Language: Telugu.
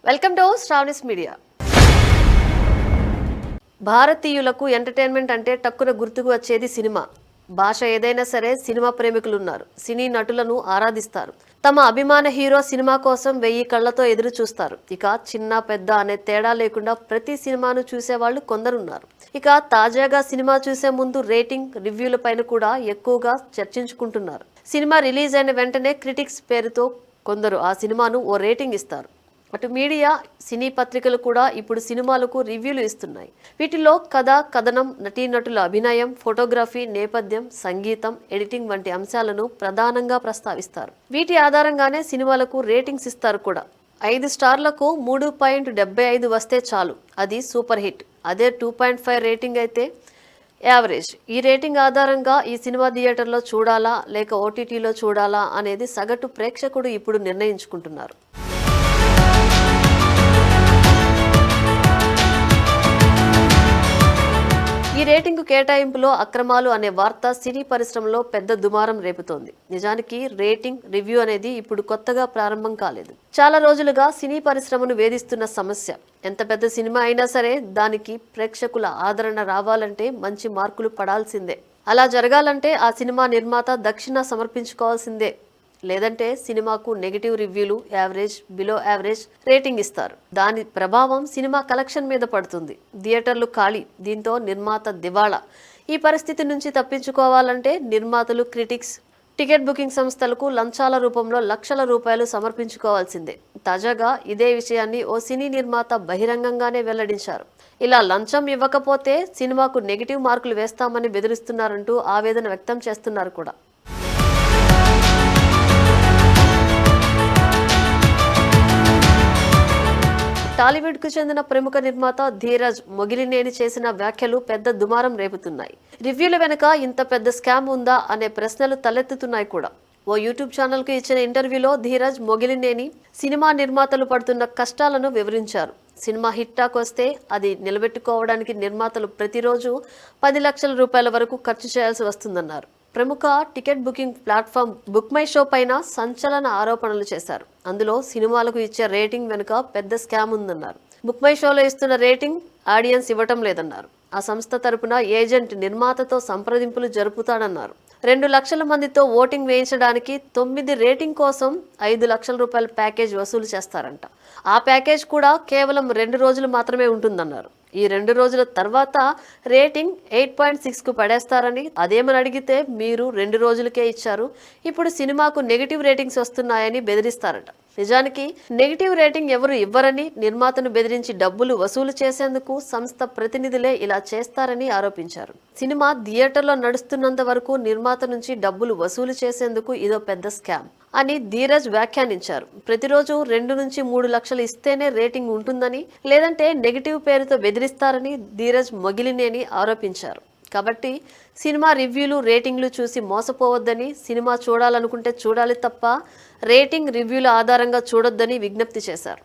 Welcome to Sravani's media. భారతీయులకు ఎంటర్టైన్మెంట్ అంటే టక్కున గుర్తుకు వచ్చేది సినిమా. భాష ఏదైనా సరే సినిమా ప్రేమికులు ఉన్నారు. సినీ నటులను ఆరాధిస్తారు. తమ అభిమాన హీరో సినిమా కోసం 1000 కళ్లతో ఎదురు చూస్తారు. ఇక చిన్న పెద్ద అనే తేడా లేకుండా ప్రతి సినిమాను చూసేవాళ్లు కొందరున్నారు. ఇక తాజాగా సినిమా చూసే ముందు రేటింగ్, రివ్యూల పైన కూడా ఎక్కువగా చర్చించుకుంటున్నారు. సినిమా రిలీజ్ అయిన వెంటనే క్రిటిక్స్ పేరుతో కొందరు ఆ సినిమాను ఓ రేటింగ్ ఇస్తారు. అటు మీడియా, సినీ పత్రికలు కూడా ఇప్పుడు సినిమాలకు రివ్యూలు ఇస్తున్నాయి. వీటిలో కథ, కథనం, నటీనటుల అభినయం, ఫోటోగ్రఫీ, నేపథ్యం, సంగీతం, ఎడిటింగ్ వంటి అంశాలను ప్రధానంగా ప్రస్తావిస్తారు. వీటి ఆధారంగానే సినిమాలకు రేటింగ్స్ ఇస్తారు కూడా. 5 స్టార్లకు 3.75 వస్తే చాలు, అది సూపర్ హిట్. అదే 2.5 రేటింగ్ అయితే యావరేజ్. ఈ రేటింగ్ ఆధారంగా ఈ సినిమా థియేటర్లో చూడాలా లేక ఓటీటీలో చూడాలా అనేది సగటు ప్రేక్షకుడు ఇప్పుడు నిర్ణయించుకుంటున్నారు. ఈ రేటింగు కేటాయింపులో అక్రమాలు అనే వార్త సినీ పరిశ్రమలో పెద్ద దుమారం రేపుతోంది. నిజానికి రేటింగ్, రివ్యూ అనేది ఇప్పుడు కొత్తగా ప్రారంభం కాలేదు. చాలా రోజులుగా సినీ పరిశ్రమను వేధిస్తున్న సమస్య. ఎంత పెద్ద సినిమా అయినా సరే దానికి ప్రేక్షకుల ఆదరణ రావాలంటే మంచి మార్కులు పడాల్సిందే. అలా జరగాలంటే ఆ సినిమా నిర్మాత దక్షిణ సమర్పించుకోవాల్సిందే. లేదంటే సినిమాకు నెగిటివ్ రివ్యూలు, యావరేజ్, బిలో యావరేజ్ రేటింగ్ ఇస్తారు. దాని ప్రభావం సినిమా కలెక్షన్ మీద పడుతుంది. థియేటర్లు ఖాళీ. దీంతో నిర్మాత దివాళా. ఈ పరిస్థితి నుంచి తప్పించుకోవాలంటే నిర్మాతలు, క్రిటిక్స్, టికెట్ బుకింగ్ సంస్థలకు లంచాల రూపంలో లక్షల రూపాయలు సమర్పించుకోవాల్సిందే. తాజాగా ఇదే విషయాన్ని ఓ సినీ నిర్మాత బహిరంగంగానే వెల్లడించారు. ఇలా లంచం ఇవ్వకపోతే సినిమాకు నెగిటివ్ మార్కులు వేస్తామని బెదిరిస్తున్నారంటూ ఆవేదన వ్యక్తం చేస్తున్నారు కూడా. టాలీవుడ్కు చెందిన ప్రముఖ నిర్మాత ధీరజ్ మొగిలినేని చేసిన వ్యాఖ్యలు పెద్ద దుమారం రేపుతున్నాయి. రివ్యూల వెనుక ఇంత పెద్ద స్కామ్ ఉందా అనే ప్రశ్నలు తలెత్తుతున్నాయి కూడా. ఓ యూట్యూబ్ ఛానల్కు ఇచ్చిన ఇంటర్వ్యూలో ధీరజ్ మొగిలినేని సినిమా నిర్మాతలు పడుతున్న కష్టాలను వివరించారు. సినిమా హిట్ టాక్ వస్తే అది నిలబెట్టుకోవడానికి నిర్మాతలు ప్రతిరోజు 10 లక్షల రూపాయల వరకు ఖర్చు చేయాల్సి వస్తుందన్నారు. ప్రముఖ ticket booking platform book my show పైన సంచలన ఆరోపణలు చేశారు. అందులో సినిమాలకు ఇచ్చే రేటింగ్ వెనుక పెద్ద స్కామ్ ఉందన్నారు. బుక్ మై షోలో ఇస్తున్న రేటింగ్ ఆడియన్స్ ఇవ్వటం లేదన్నారు. ఆ సంస్థ తరపున ఏజెంట్ నిర్మాతతో సంప్రదింపులు జరుపుతాడన్నారు. 2 లక్షల మందితో ఓటింగ్ వేయించడానికి 9 రేటింగ్ కోసం 5 లక్షల రూపాయల ప్యాకేజ్ వసూలు చేస్తారంట. ఆ ప్యాకేజ్ కూడా కేవలం 2 రోజులు మాత్రమే ఉంటుందన్నారు. ఈ 2 రోజుల తర్వాత రేటింగ్ 8.6కు పడేస్తారని, అదేమని అడిగితే మీరు 2 రోజులకే ఇచ్చారు, ఇప్పుడు సినిమాకు నెగిటివ్ రేటింగ్స్ వస్తున్నాయని బెదిరిస్తారట. నిజానికి నెగిటివ్ రేటింగ్ ఎవరు ఇవ్వరని, నిర్మాతను బెదిరించి డబ్బులు వసూలు చేసేందుకు సంస్థ ప్రతినిధులే ఇలా చేస్తారని ఆరోపించారు. సినిమా థియేటర్లో నడుస్తున్నంత వరకు నిర్మాత నుంచి డబ్బులు వసూలు చేసేందుకు ఇదో పెద్ద స్కామ్ అని ధీరజ్ వ్యాఖ్యానించారు. ప్రతిరోజు 2 నుంచి 3 లక్షలు ఇస్తేనే రేటింగ్ ఉంటుందని, లేదంటే నెగిటివ్ పేరుతో బెదిరిస్తారని ధీరజ్ మొగిలినేని ఆరోపించారు. కాబట్టి సినిమా రివ్యూలు, రేటింగ్లు చూసి మోసపోవద్దని, సినిమా చూడాలనుకుంటే చూడాలి తప్ప రేటింగ్, రివ్యూల ఆధారంగా చూడొద్దని విజ్ఞప్తి చేశారు.